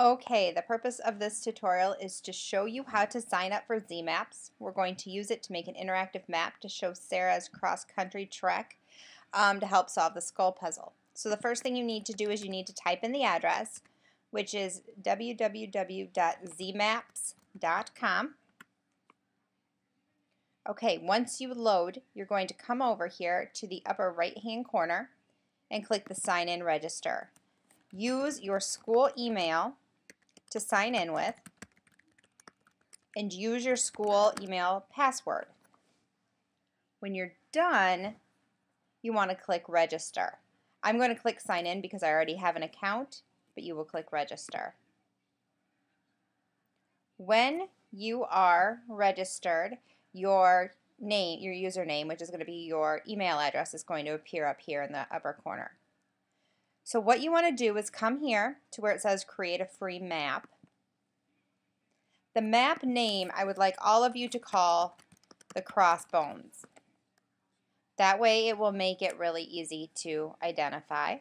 Okay, the purpose of this tutorial is to show you how to sign up for Zeemaps. We're going to use it to make an interactive map to show Sarah's cross-country trek to help solve the skull puzzle. So the first thing you need to do is you need to type in the address, which is www.zeemaps.com. Okay, once you load, you're going to come over here to the upper right-hand corner and click the Sign In Register. Use your school email to sign in with, and use your school email password. When you're done, you want to click register. I'm going to click sign in because I already have an account, but you will click register. When you are registered, your name, your username, which is going to be your email address, is going to appear up here in the upper corner. So what you want to do is come here to where it says create a free map. The map name I would like all of you to call the Crossbones. That way it will make it really easy to identify.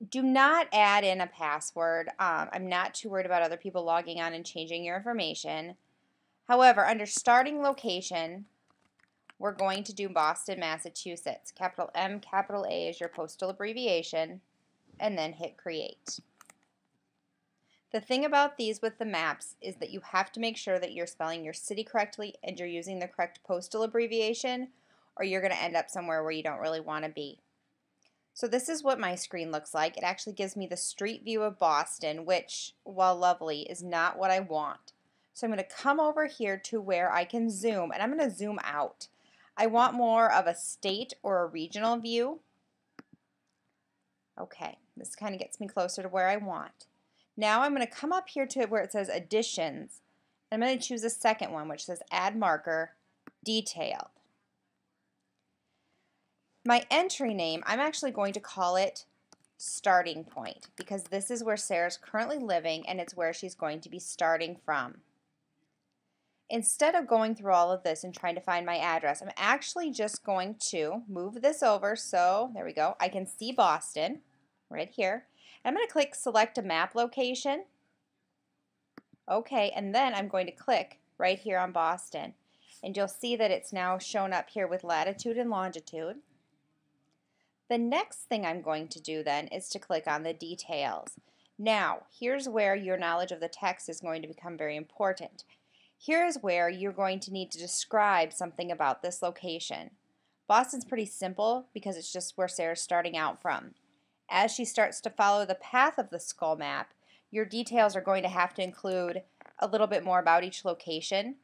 Do not add in a password. I'm not too worried about other people logging on and changing your information. However, under starting location, we're going to do Boston, Massachusetts. Capital M, capital A is your postal abbreviation, and then hit create. The thing about these with the maps is that you have to make sure that you're spelling your city correctly and you're using the correct postal abbreviation, or you're going to end up somewhere where you don't really want to be. So this is what my screen looks like. It actually gives me the street view of Boston, which, while lovely, is not what I want. So I'm going to come over here to where I can zoom, and I'm going to zoom out. I want more of a state or a regional view. Okay, this kind of gets me closer to where I want. Now I'm going to come up here to where it says additions. I'm going to choose a second one, which says add marker, detailed. My entry name, I'm actually going to call it starting point because this is where Sarah's currently living and it's where she's going to be starting from. Instead of going through all of this and trying to find my address, I'm actually just going to move this over so, there we go, I can see Boston right here. I'm going to click select a map location. Okay, and then I'm going to click right here on Boston. And you'll see that it's now shown up here with latitude and longitude. The next thing I'm going to do then is to click on the details. Now, here's where your knowledge of the text is going to become very important. Here's where you're going to need to describe something about this location. Boston's pretty simple because it's just where Sarah's starting out from. As she starts to follow the path of the skull map, your details are going to have to include a little bit more about each location.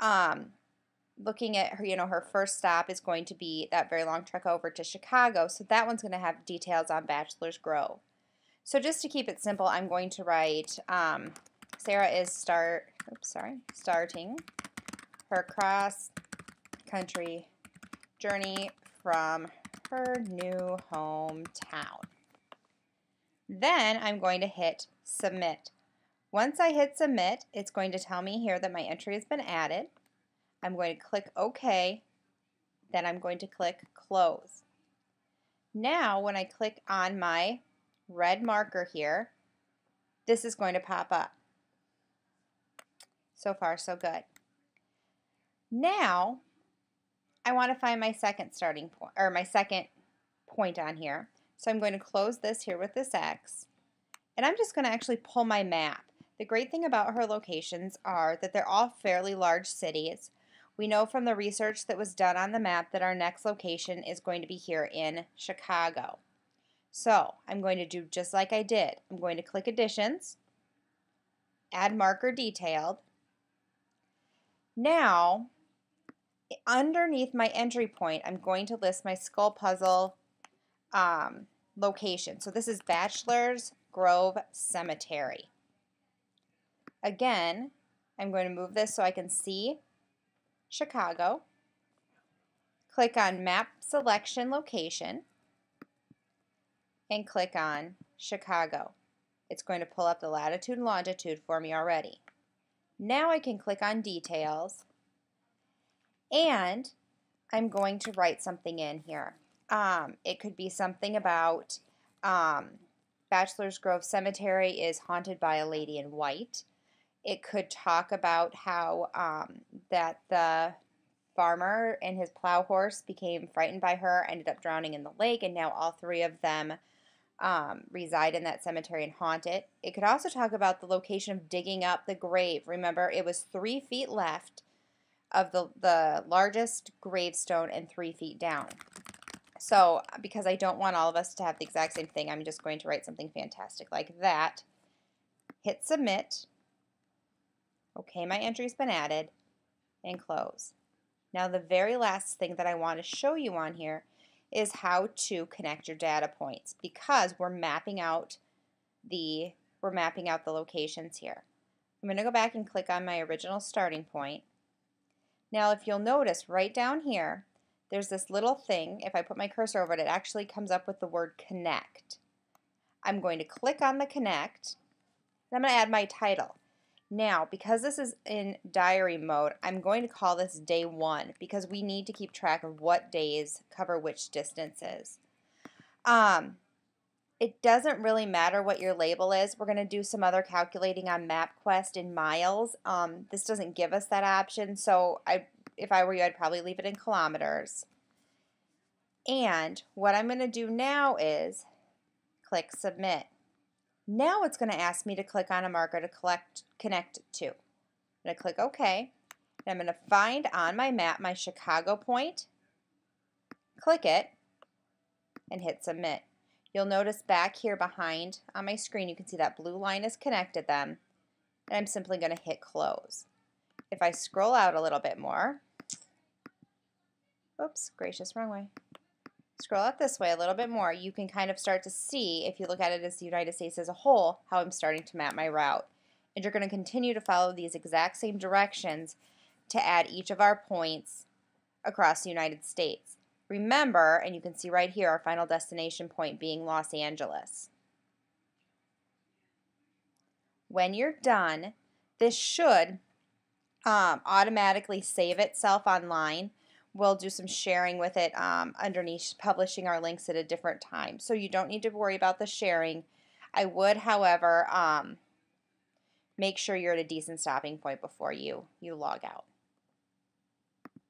Looking at her, her first stop is going to be that very long trek over to Chicago, so that one's going to have details on Bachelor's Grove. So just to keep it simple, I'm going to write Sarah is starting her cross-country journey from her new hometown. Then I'm going to hit submit. Once I hit submit, it's going to tell me here that my entry has been added. I'm going to click OK, then I'm going to click close. Now when I click on my red marker here, this is going to pop up. So far so good. Now I want to find my second starting point, or my second point on here. So I'm going to close this here with this X, and I'm just going to actually pull my map. The great thing about her locations are that they're all fairly large cities. We know from the research that was done on the map that our next location is going to be here in Chicago. So I'm going to do just like I did. I'm going to click additions, add marker detailed. Now, underneath my entry point, I'm going to list my skull puzzle location. So this is Bachelor's Grove Cemetery. Again, I'm going to move this so I can see Chicago. Click on Map Selection Location and click on Chicago. It's going to pull up the latitude and longitude for me already. Now I can click on Details and I'm going to write something in here. It could be something about Bachelor's Grove Cemetery is haunted by a lady in white. It could talk about how that the farmer and his plow horse became frightened by her, ended up drowning in the lake, and now all three of them reside in that cemetery and haunt it. It could also talk about the location of digging up the grave. Remember, it was 3 feet left of the largest gravestone and 3 feet down. So, because I don't want all of us to have the exact same thing, I'm just going to write something fantastic like that. Hit submit. Okay, my entry's been added. And close. Now, the very last thing that I want to show you on here is how to connect your data points, because we're mapping out the locations here. I'm going to go back and click on my original starting point. Now, if you'll notice right down here, there's this little thing. If I put my cursor over it, it actually comes up with the word connect. I'm going to click on the connect, and I'm going to add my title. Now, because this is in diary mode, I'm going to call this day 1 because we need to keep track of what days cover which distances. It doesn't really matter what your label is. We're going to do some other calculating on MapQuest in miles. This doesn't give us that option, so if I were you, I'd probably leave it in kilometers. And what I'm going to do now is click Submit. Now it's going to ask me to click on a marker to connect to. I'm going to click OK. And I'm going to find on my map my Chicago point, click it, and hit Submit. You'll notice back here behind on my screen, you can see that blue line has connected them. And I'm simply going to hit Close. If I scroll out a little bit more, oops, gracious, wrong way. Scroll out this way a little bit more, you can kind of start to see, if you look at it as the United States as a whole, how I'm starting to map my route. And you're going to continue to follow these exact same directions to add each of our points across the United States. Remember, and you can see right here, our final destination point being Los Angeles. When you're done, this should automatically save itself online. We'll do some sharing with it underneath publishing our links at a different time. So you don't need to worry about the sharing. I would, however, make sure you're at a decent stopping point before you log out.